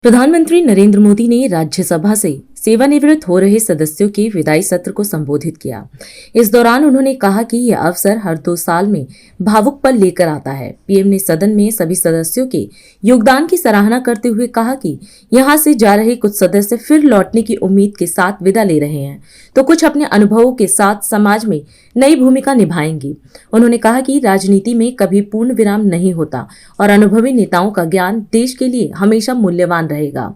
प्रधानमंत्री नरेंद्र मोदी ने राज्यसभा से सेवानिवृत्त हो रहे सदस्यों के विदाई सत्र को संबोधित किया। इस दौरान उन्होंने कहा कि यह अवसर हर 2 साल में भावुक पल लेकर आता है। पीएम ने सदन में सभी सदस्यों के योगदान की सराहना करते हुए कहा कि यहां से जा रहे कुछ सदस्य फिर लौटने की उम्मीद के साथ विदा ले रहे हैं, तो कुछ अपने अनुभवों के साथ समाज में नई भूमिका निभाएंगी। उन्होंने कहा कि राजनीति में कभी पूर्ण विराम नहीं होता और अनुभवी नेताओं का ज्ञान देश के लिए हमेशा मूल्यवान रहेगा।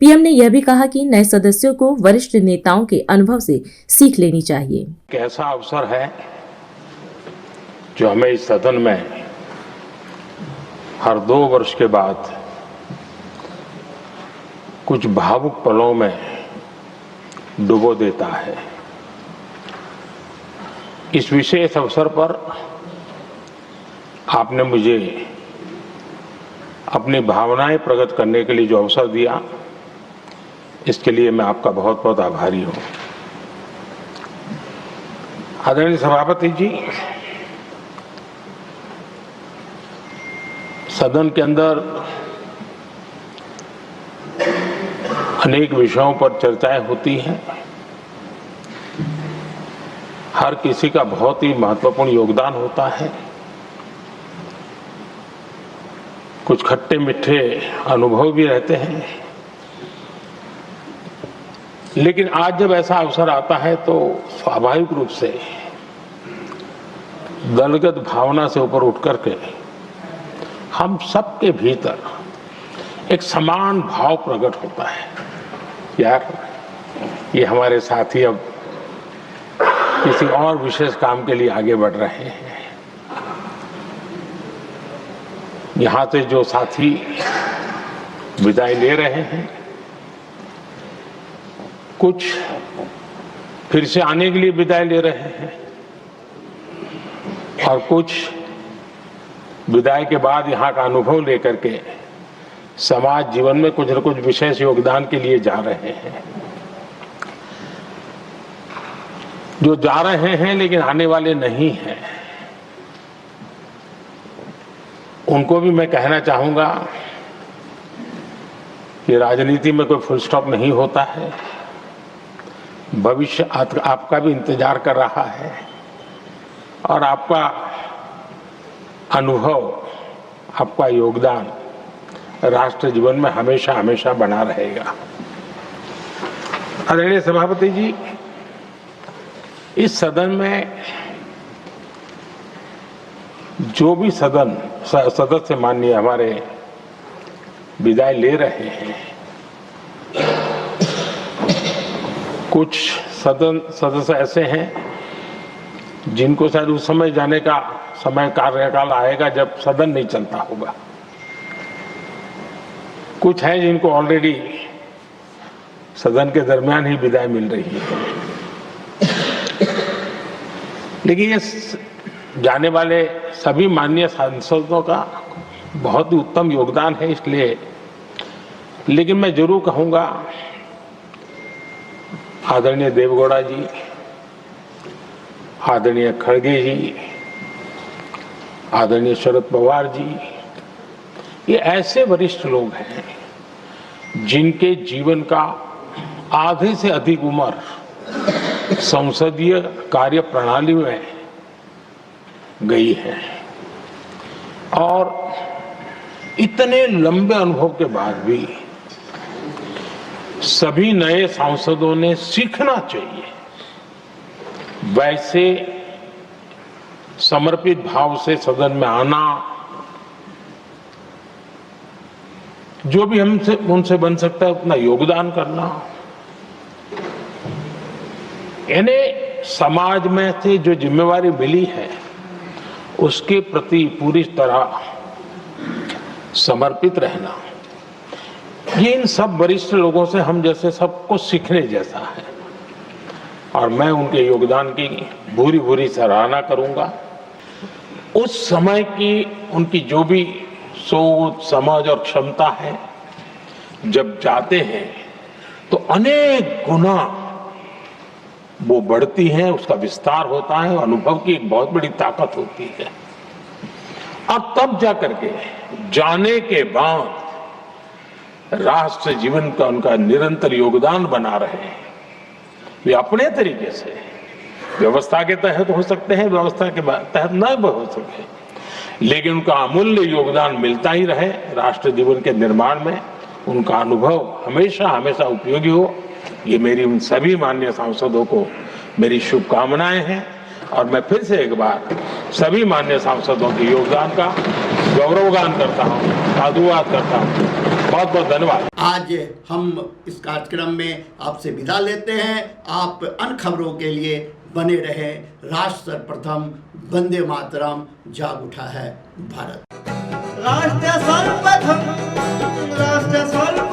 पीएम ने यह भी कहा कि नए सदस्यों को वरिष्ठ नेताओं के अनुभव से सीख लेनी चाहिए। कैसा अवसर है जो हमें इस सदन में हर 2 वर्ष के बाद कुछ भावुक पलों में डुबो देता है। इस विशेष अवसर पर आपने मुझे अपनी भावनाएं प्रकट करने के लिए जो अवसर दिया, इसके लिए मैं आपका बहुत बहुत आभारी हूं। आदरणीय सभापति जी, सदन के अंदर अनेक विषयों पर चर्चाएं होती हैं। हर किसी का बहुत ही महत्वपूर्ण योगदान होता है। कुछ खट्टे मीठे अनुभव भी रहते हैं, लेकिन आज जब ऐसा अवसर आता है तो स्वाभाविक रूप से दलगत भावना से ऊपर उठ करके हम सबके भीतर एक समान भाव प्रकट होता है। यार, ये हमारे साथी अब किसी और विशेष काम के लिए आगे बढ़ रहे हैं। यहां से जो साथी विदाई ले रहे हैं, कुछ फिर से आने के लिए विदाई ले रहे हैं और कुछ विदाई के बाद यहाँ का अनुभव लेकर के समाज जीवन में कुछ न कुछ विशेष योगदान के लिए जा रहे हैं। जो जा रहे हैं लेकिन आने वाले नहीं हैं, उनको भी मैं कहना चाहूंगा कि राजनीति में कोई फुल स्टॉप नहीं होता है। भविष्य आपका भी इंतजार कर रहा है और आपका अनुभव, आपका योगदान राष्ट्र जीवन में हमेशा हमेशा बना रहेगा। आदरणीय सभापति जी, इस सदन में जो भी सदस्य माननीय हमारे विदाई ले रहे हैं, कुछ सदस्य ऐसे हैं जिनको शायद उस समय जाने का समय कार्यकाल आएगा जब सदन नहीं चलता होगा। कुछ हैं जिनको ऑलरेडी सदन के दरमियान ही विदाई मिल रही है। लेकिन ये जाने वाले सभी माननीय सांसदों का बहुत ही उत्तम योगदान है, इसलिए लेकिन मैं जरूर कहूंगा, आदरणीय देवगौड़ा जी, आदरणीय खड़गे जी, आदरणीय शरद पवार जी, ये ऐसे वरिष्ठ लोग हैं जिनके जीवन का आधे से अधिक उम्र संसदीय कार्य प्रणाली में गई है और इतने लंबे अनुभव के बाद भी सभी नए सांसदों ने सीखना चाहिए वैसे समर्पित भाव से सदन में आना, जो भी हमसे उनसे बन सकता है उतना योगदान करना, यानी समाज में से जो जिम्मेवारी मिली है उसके प्रति पूरी तरह समर्पित रहना, ये इन सब वरिष्ठ लोगों से हम जैसे सबको सीखने जैसा है और मैं उनके योगदान की भूरी भूरी सराहना करूंगा। उस समय की उनकी जो भी सोच, समझ और क्षमता है, जब जाते हैं तो अनेक गुना वो बढ़ती है, उसका विस्तार होता है, अनुभव की एक बहुत बड़ी ताकत होती है। और तब जाकर के जाने के बाद राष्ट्र जीवन का उनका निरंतर योगदान बना रहे हैं। वे अपने तरीके से व्यवस्था के तहत हो सकते हैं, व्यवस्था के तहत न हो सके, लेकिन उनका अमूल्य योगदान मिलता ही रहे राष्ट्र जीवन के निर्माण में। उनका अनुभव हमेशा हमेशा उपयोगी हो, ये मेरी उन सभी माननीय सांसदों को मेरी शुभकामनाएं हैं। और मैं फिर से एक बार सभी माननीय सांसदों के योगदान का गौरवगान करता हूँ, साधुवाद करता हूँ। बहुत बहुत धन्यवाद। आज हम इस कार्यक्रम में आपसे विदा लेते हैं। आप अन्य खबरों के लिए बने रहे। राष्ट्र सर्वप्रथम, वंदे मातरम, जाग उठा है भारत। राष्ट्र सर्वप्रथम, राष्ट्र सर्वप्रथम।